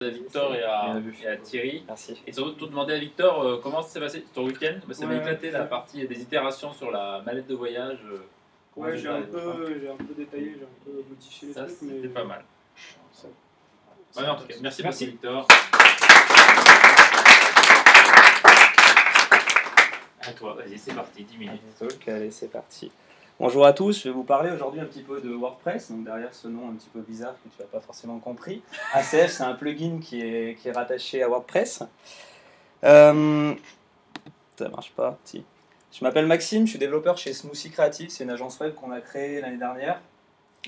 à Victor et à Thierry. Merci. Et surtout demander à Victor comment ça s'est passé ton week-end. Ça m'a éclaté la partie des itérations sur la mallette de voyage. Ouais, j'ai un peu détaillé, j'ai un peu modifié les trucs, mais c'était pas mal. Ça, en tout cas, merci beaucoup Victor. À toi, vas-y, c'est parti, 10 minutes. Allez, c'est parti. Bonjour à tous, je vais vous parler aujourd'hui un petit peu de WordPress, donc derrière ce nom un petit peu bizarre que tu n'as pas forcément compris. ACF, c'est un plugin qui est rattaché à WordPress. Ça marche pas, si. Je m'appelle Maxime, je suis développeur chez Smoothie Creative, c'est une agence web qu'on a créée l'année dernière,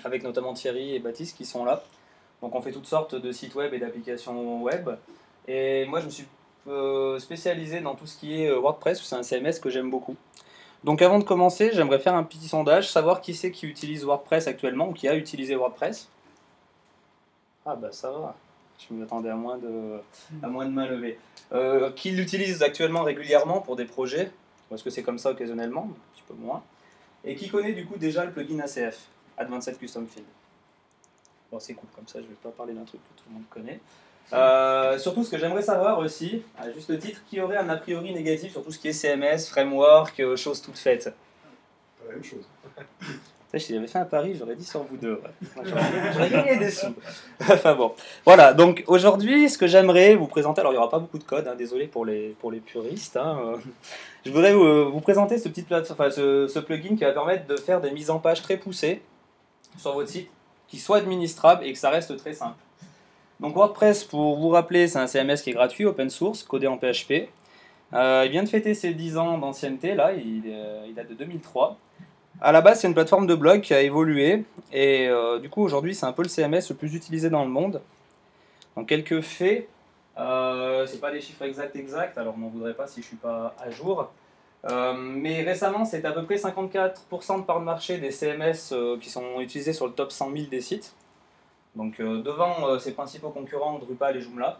avec notamment Thierry et Baptiste qui sont là. Donc on fait toutes sortes de sites web et d'applications web. Et moi je me suis spécialisé dans tout ce qui est WordPress, c'est un CMS que j'aime beaucoup. Donc avant de commencer, j'aimerais faire un petit sondage, savoir qui c'est qui utilise WordPress actuellement ou qui a utilisé WordPress. Ah bah ça va, je m'attendais à moins de main levée. Qui l'utilise actuellement régulièrement pour des projets, parce que c'est comme ça occasionnellement, un petit peu moins. Et qui connaît du coup déjà le plugin ACF, Advanced Custom Field. Bon c'est cool, comme ça je ne vais pas parler d'un truc que tout le monde connaît. Surtout ce que j'aimerais savoir aussi, à juste titre, qui aurait un a priori négatif sur tout ce qui est CMS, framework, choses toutes faites. La même chose. Si j'avais fait un pari, j'aurais dit sur vous deux. Ouais. J'aurais gagné des sous. Enfin bon. Voilà, donc aujourd'hui, ce que j'aimerais vous présenter, alors il n'y aura pas beaucoup de code, hein, désolé pour les puristes. Hein, je voudrais vous présenter ce plugin qui va permettre de faire des mises en page très poussées sur votre site, qui soient administrables et que ça reste très simple. Donc WordPress, pour vous rappeler, c'est un CMS qui est gratuit, open source, codé en PHP. Il vient de fêter ses 10 ans d'ancienneté, là, il date de 2003. À la base, c'est une plateforme de blog qui a évolué, et du coup, aujourd'hui, c'est un peu le CMS le plus utilisé dans le monde. Donc quelques faits, c'est pas des chiffres exacts, alors m'en voudrez pas si je suis pas à jour. Mais récemment, c'est à peu près 54% de part de marché des CMS qui sont utilisés sur le top 100 000 des sites. Donc devant ses principaux concurrents Drupal et Joomla.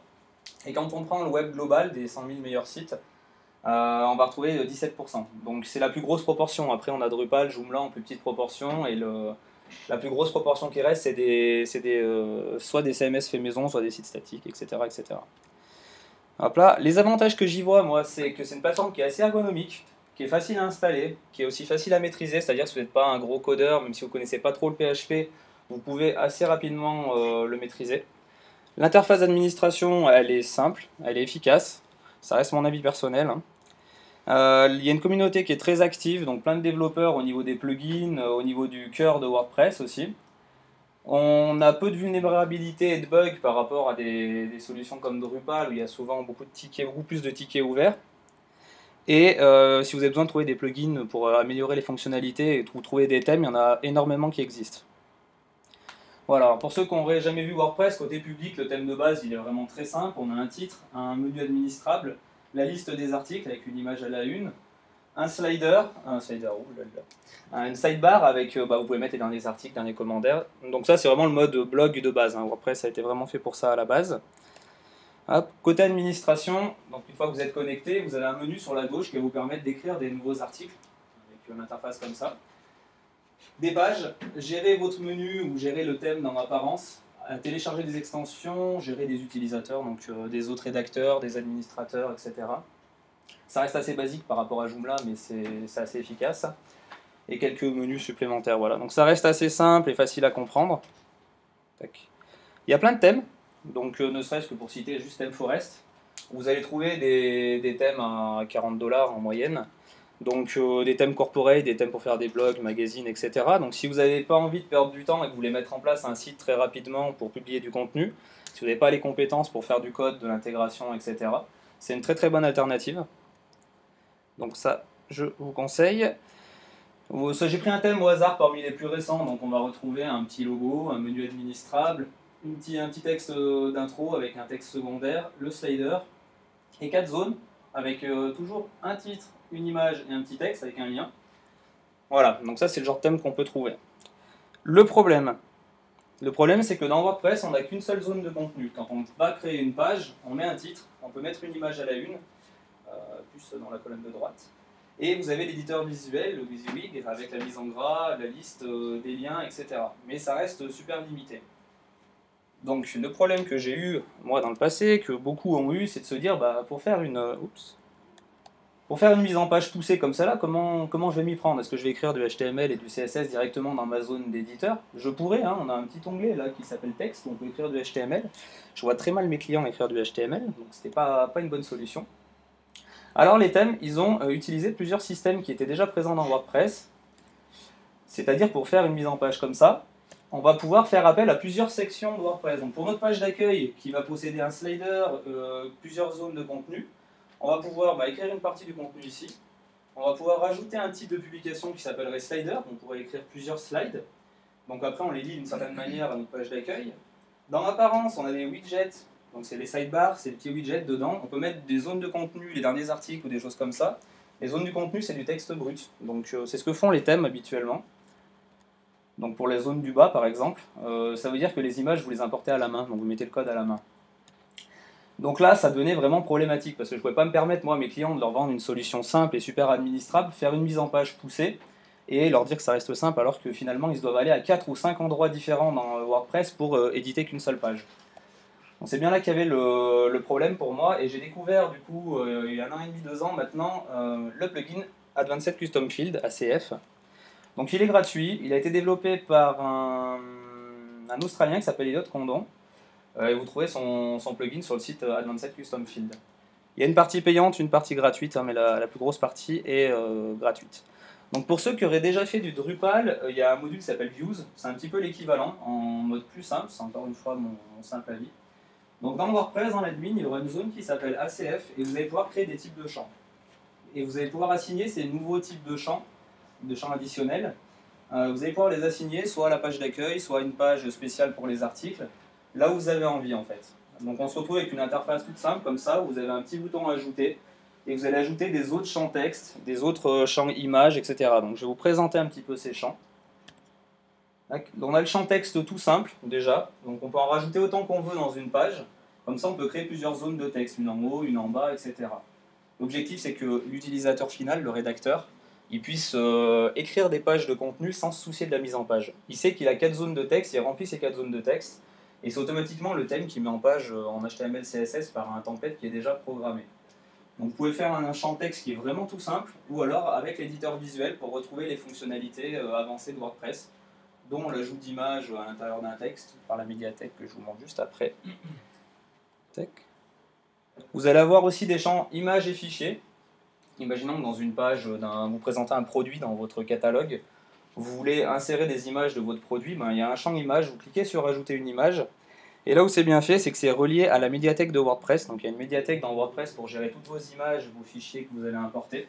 Et quand on prend le web global des 100 000 meilleurs sites, on va retrouver 17%. Donc c'est la plus grosse proportion. Après on a Drupal, Joomla en plus petite proportion. Et la plus grosse proportion qui reste, c'est soit des CMS fait maison, soit des sites statiques, etc. etc. Hop là. Les avantages que j'y vois, moi, c'est que c'est une plateforme qui est assez ergonomique, qui est facile à installer, qui est aussi facile à maîtriser. C'est-à-dire que si vous n'êtes pas un gros codeur, même si vous ne connaissez pas trop le PHP, vous pouvez assez rapidement le maîtriser. L'interface d'administration, elle est simple, elle est efficace, ça reste mon avis personnel. Il y a une communauté qui est très active, donc plein de développeurs au niveau des plugins, au niveau du cœur de WordPress aussi. On a peu de vulnérabilité et de bugs par rapport à des solutions comme Drupal où il y a souvent beaucoup plus de tickets ouverts. Et si vous avez besoin de trouver des plugins pour améliorer les fonctionnalités ou trouver des thèmes, il y en a énormément qui existent. Voilà, pour ceux qui n'auraient jamais vu WordPress, côté public, le thème de base il est vraiment très simple. On a un titre, un menu administrable, la liste des articles avec une image à la une, une sidebar avec, vous pouvez mettre les derniers articles, derniers commentaires. Donc ça c'est vraiment le mode blog de base, hein. WordPress a été vraiment fait pour ça à la base. Hop. Côté administration, donc une fois que vous êtes connecté, vous avez un menu sur la gauche qui va vous permettre d'écrire des nouveaux articles avec une interface comme ça. Des pages, gérer votre menu ou gérer le thème dans l'apparence, télécharger des extensions, gérer des utilisateurs, donc des autres rédacteurs, des administrateurs, etc. Ça reste assez basique par rapport à Joomla, mais c'est assez efficace. Et quelques menus supplémentaires, voilà. Donc ça reste assez simple et facile à comprendre. Tac. Il y a plein de thèmes, donc ne serait-ce que pour citer juste ThemeForest, vous allez trouver des thèmes à 40 $ en moyenne. Donc des thèmes corporate, des thèmes pour faire des blogs, magazines, etc. Donc si vous n'avez pas envie de perdre du temps et que vous voulez mettre en place un site très rapidement pour publier du contenu, si vous n'avez pas les compétences pour faire du code, de l'intégration, etc., c'est une très très bonne alternative. Donc ça, je vous conseille. J'ai pris un thème au hasard parmi les plus récents, donc on va retrouver un petit logo, un menu administrable, un petit texte d'intro avec un texte secondaire, le slider, et 4 zones avec toujours un titre, une image et un petit texte avec un lien. Voilà, donc ça c'est le genre de thème qu'on peut trouver. Le problème c'est que dans WordPress, on n'a qu'une seule zone de contenu. Quand on va créer une page, on met un titre, on peut mettre une image à la une, plus dans la colonne de droite. Et vous avez l'éditeur visuel, le WYSIWYG, avec la mise en gras, la liste des liens, etc. Mais ça reste super limité. Donc le problème que j'ai eu, moi, dans le passé, que beaucoup ont eu, c'est de se dire, bah, pour faire une mise en page poussée comme celle-là, comment je vais m'y prendre? Est-ce que je vais écrire du HTML et du CSS directement dans ma zone d'éditeur? Je pourrais, hein, on a un petit onglet là qui s'appelle texte, où on peut écrire du HTML. Je vois très mal mes clients écrire du HTML, donc c'était pas une bonne solution. Alors les thèmes, ils ont utilisé plusieurs systèmes qui étaient déjà présents dans WordPress, c'est-à-dire pour faire une mise en page comme ça, on va pouvoir faire appel à plusieurs sections de WordPress. Donc pour notre page d'accueil qui va posséder un slider, plusieurs zones de contenu, on va pouvoir écrire une partie du contenu ici. On va pouvoir rajouter un type de publication qui s'appellerait slider, on pourrait écrire plusieurs slides. Donc après on les lit d'une certaine manière à notre page d'accueil. Dans l'apparence, on a des widgets, donc c'est les sidebars, c'est les petits widgets dedans. On peut mettre des zones de contenu, les derniers articles ou des choses comme ça. Les zones du contenu, c'est du texte brut. Donc c'est ce que font les thèmes habituellement. Donc pour les zones du bas par exemple, ça veut dire que les images vous les importez à la main, donc vous mettez le code à la main. Donc là ça devenait vraiment problématique parce que je ne pouvais pas me permettre moi à mes clients de leur vendre une solution simple et super administrable, faire une mise en page poussée et leur dire que ça reste simple alors que finalement ils doivent aller à 4 ou 5 endroits différents dans WordPress pour éditer qu'une seule page. Donc c'est bien là qu'il y avait le problème pour moi et j'ai découvert du coup il y a 1 an et demi, 2 ans maintenant le plugin Advanced Custom Field, ACF. Donc il est gratuit, il a été développé par un Australien qui s'appelle Elliot Condon, et vous trouvez son plugin sur le site Advanced Custom Field. Il y a une partie payante, une partie gratuite, hein, mais la plus grosse partie est gratuite. Donc pour ceux qui auraient déjà fait du Drupal, il y a un module qui s'appelle Views, c'est un petit peu l'équivalent, en mode plus simple, c'est encore une fois mon simple avis. Donc dans WordPress, dans l'admin, il y aura une zone qui s'appelle ACF, et vous allez pouvoir créer des types de champs. Et vous allez pouvoir assigner ces nouveaux types de champs additionnels. Vous allez pouvoir les assigner soit à la page d'accueil, soit à une page spéciale pour les articles, là où vous avez envie en fait. Donc on se retrouve avec une interface toute simple comme ça, où vous avez un petit bouton ajouter, et vous allez ajouter des autres champs texte, des autres champs images, etc. Donc je vais vous présenter un petit peu ces champs. Donc on a le champ texte tout simple déjà, donc on peut en rajouter autant qu'on veut dans une page, comme ça on peut créer plusieurs zones de texte, une en haut, une en bas, etc. L'objectif c'est que l'utilisateur final, le rédacteur, il puisse écrire des pages de contenu sans se soucier de la mise en page. Il sait qu'il a 4 zones de texte, il remplit ces 4 zones de texte, et c'est automatiquement le thème qui met en page en HTML, CSS par un template qui est déjà programmé. Donc vous pouvez faire un champ texte qui est vraiment tout simple, ou alors avec l'éditeur visuel pour retrouver les fonctionnalités avancées de WordPress, dont l'ajout d'images à l'intérieur d'un texte par la médiathèque que je vous montre juste après. Vous allez avoir aussi des champs images et fichiers. Imaginons que dans une page, vous présentez un produit dans votre catalogue, vous voulez insérer des images de votre produit, il y a un champ image, vous cliquez sur ajouter une image, et là où c'est bien fait, c'est que c'est relié à la médiathèque de WordPress, donc il y a une médiathèque dans WordPress pour gérer toutes vos images, vos fichiers que vous allez importer.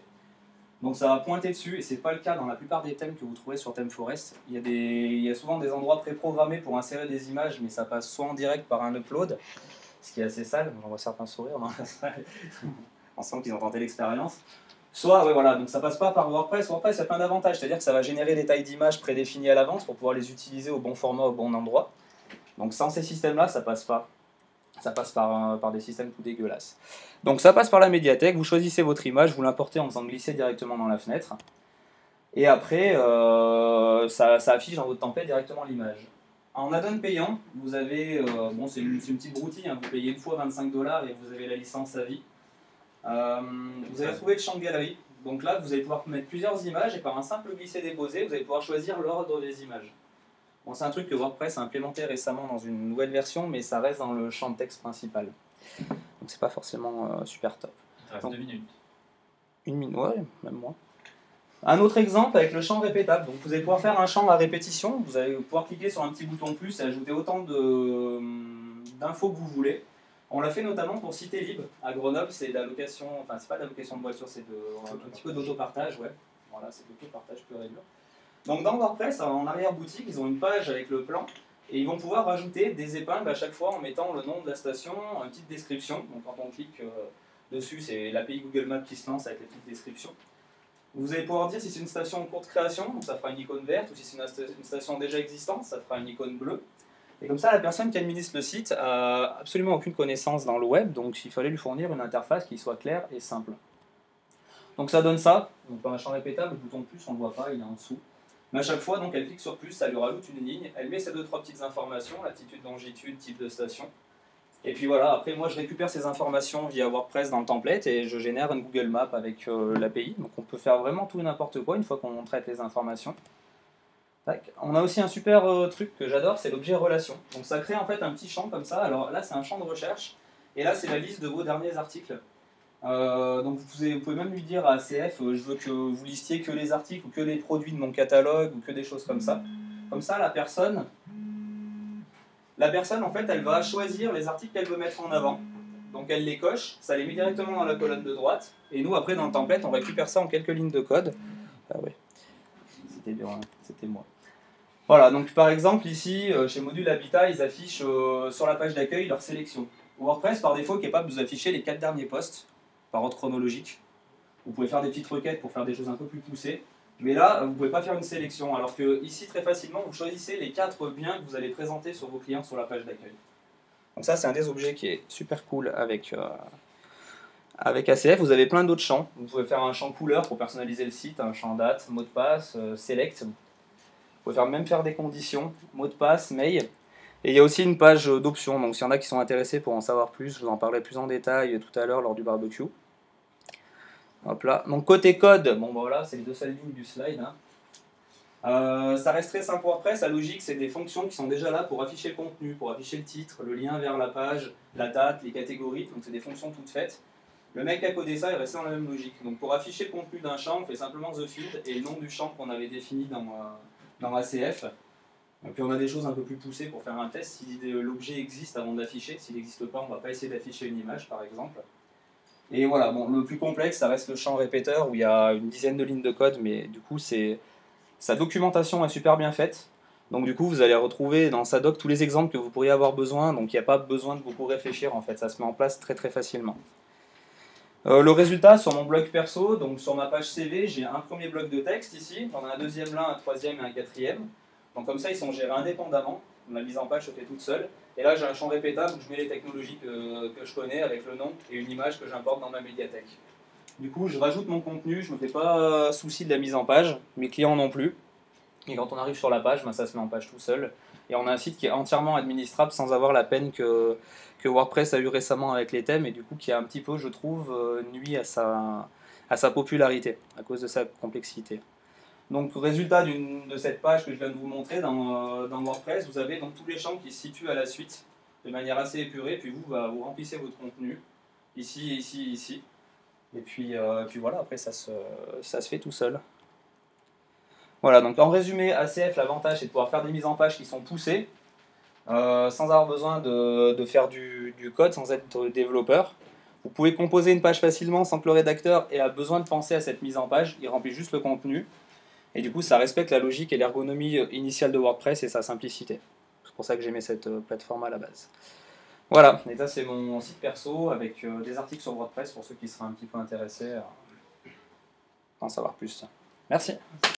Donc ça va pointer dessus, et ce n'est pas le cas dans la plupart des thèmes que vous trouvez sur ThemeForest. Il y a souvent des endroits préprogrammés pour insérer des images, mais ça passe soit en direct par un upload, ce qui est assez sale, j'en vois certains sourire dans la salle. On sent qu'ils ont tenté l'expérience. Soit, ouais, voilà, donc ça passe pas par WordPress. WordPress, il y a plein d'avantages, c'est-à-dire que ça va générer des tailles d'images prédéfinies à l'avance pour pouvoir les utiliser au bon format, au bon endroit. Donc sans ces systèmes-là, ça passe pas. Ça passe par des systèmes tout dégueulasses. Donc ça passe par la médiathèque, vous choisissez votre image, vous l'importez en faisant glisser directement dans la fenêtre. Et après, ça affiche dans votre template directement l'image. En add-on payant, vous avez, c'est une petite broutille, hein, vous payez une fois 25 $ et vous avez la licence à vie. Vous allez retrouver le champ de galerie, donc là vous allez pouvoir mettre plusieurs images et par un simple glisser-déposer, vous allez pouvoir choisir l'ordre des images. Bon, c'est un truc que WordPress a implémenté récemment dans une nouvelle version, mais ça reste dans le champ de texte principal. Donc c'est pas forcément super top. Il reste 2 minutes. 1 minute, ouais, même moins. Un autre exemple avec le champ répétable. Donc vous allez pouvoir faire un champ à répétition, vous allez pouvoir cliquer sur un petit bouton plus et ajouter autant d'infos que vous voulez. On l'a fait notamment pour Cité Libre à Grenoble, c'est de la location, enfin c'est pas de la location de voiture, c'est un petit peu d'autopartage, ouais. Voilà, c'est de l'autopartage pur et dur. Donc dans WordPress, en arrière-boutique, ils ont une page avec le plan et ils vont pouvoir rajouter des épingles à chaque fois en mettant le nom de la station, une petite description. Donc quand on clique dessus, c'est l'API Google Maps qui se lance avec la petite description. Vous allez pouvoir dire si c'est une station en cours de création, donc ça fera une icône verte, ou si c'est une station déjà existante, ça fera une icône bleue. Et comme ça, la personne qui administre le site a absolument aucune connaissance dans le web, donc il fallait lui fournir une interface qui soit claire et simple. Donc ça donne ça, donc dans un champ répétable, le bouton de plus, on ne le voit pas, il est en dessous. Mais à chaque fois, donc, elle clique sur plus, ça lui rajoute une ligne, elle met ces 2-3 petites informations, latitude, longitude, type de station. Et puis voilà, après moi je récupère ces informations via WordPress dans le template et je génère une Google Map avec l'API. Donc on peut faire vraiment tout et n'importe quoi une fois qu'on traite les informations. Tac. On a aussi un super truc que j'adore, c'est l'objet relation. Donc ça crée en fait un petit champ comme ça. Alors là c'est un champ de recherche et là c'est la liste de vos derniers articles. Donc vous pouvez même lui dire à ACF, je veux que vous listiez que les articles ou que les produits de mon catalogue ou que des choses comme ça. Comme ça la personne en fait, elle va choisir les articles qu'elle veut mettre en avant. Donc elle les coche, ça les met directement dans la colonne de droite. Et nous, après, dans le template, on récupère ça en quelques lignes de code. Ah oui, c'était bien, hein, c'était moi. Voilà, donc par exemple, ici, chez Module Habitat, ils affichent sur la page d'accueil leur sélection. WordPress, par défaut, est capable de vous afficher les 4 derniers posts, par ordre chronologique. Vous pouvez faire des petites requêtes pour faire des choses un peu plus poussées. Mais là, vous ne pouvez pas faire une sélection, alors que ici, très facilement, vous choisissez les 4 biens que vous allez présenter sur vos clients sur la page d'accueil. Donc ça, c'est un des objets qui est super cool avec ACF. Vous avez plein d'autres champs. Vous pouvez faire un champ couleur pour personnaliser le site, un champ date, mot de passe, select. Vous pouvez même faire des conditions, mot de passe, mail. Et il y a aussi une page d'options, donc s'il y en a qui sont intéressés pour en savoir plus, je vous en parlerai plus en détail tout à l'heure lors du barbecue. Hop là. Donc côté code, bon bah voilà, c'est les 2 seules lignes du slide. Hein. Ça reste très simple WordPress, la logique c'est des fonctions qui sont déjà là pour afficher le contenu, pour afficher le titre, le lien vers la page, la date, les catégories, donc c'est des fonctions toutes faites. Le mec qui a codé ça est resté dans la même logique. Donc pour afficher le contenu d'un champ, on fait simplement TheField et le nom du champ qu'on avait défini dans ACF. Et puis on a des choses un peu plus poussées pour faire un test, si l'objet existe avant d'afficher, s'il n'existe pas on ne va pas essayer d'afficher une image par exemple. Et voilà, bon, le plus complexe, ça reste le champ répéteur où il y a une dizaine de lignes de code, mais du coup, sa documentation est super bien faite. Donc du coup, vous allez retrouver dans sa doc tous les exemples que vous pourriez avoir besoin, donc il n'y a pas besoin de beaucoup réfléchir en fait, ça se met en place très très facilement. Le résultat sur mon blog perso, donc sur ma page CV, j'ai un premier bloc de texte ici, on a un deuxième là, un troisième et un quatrième. Donc comme ça, ils sont gérés indépendamment, la mise en page se fait toute seule. Et là, j'ai un champ répétable où je mets les technologies que je connais avec le nom et une image que j'importe dans ma médiathèque. Du coup, je rajoute mon contenu, je ne me fais pas souci de la mise en page, mes clients non plus. Et quand on arrive sur la page, ben, ça se met en page tout seul. Et on a un site qui est entièrement administrable sans avoir la peine que WordPress a eu récemment avec les thèmes et du coup qui a un petit peu, je trouve, nuit à sa popularité à cause de sa complexité. Donc résultat de cette page que je viens de vous montrer dans WordPress, vous avez donc tous les champs qui se situent à la suite de manière assez épurée, puis vous remplissez votre contenu, ici, ici, ici. Et puis voilà, après ça se fait tout seul. Voilà, donc en résumé, ACF, l'avantage c'est de pouvoir faire des mises en page qui sont poussées, sans avoir besoin de faire du code, sans être développeur. Vous pouvez composer une page facilement sans que le rédacteur ait besoin de penser à cette mise en page, il remplit juste le contenu. Et du coup, ça respecte la logique et l'ergonomie initiale de WordPress et sa simplicité. C'est pour ça que j'aimais cette plateforme à la base. Voilà, et ça c'est mon site perso avec des articles sur WordPress pour ceux qui seraient un petit peu intéressés à en savoir plus. Merci.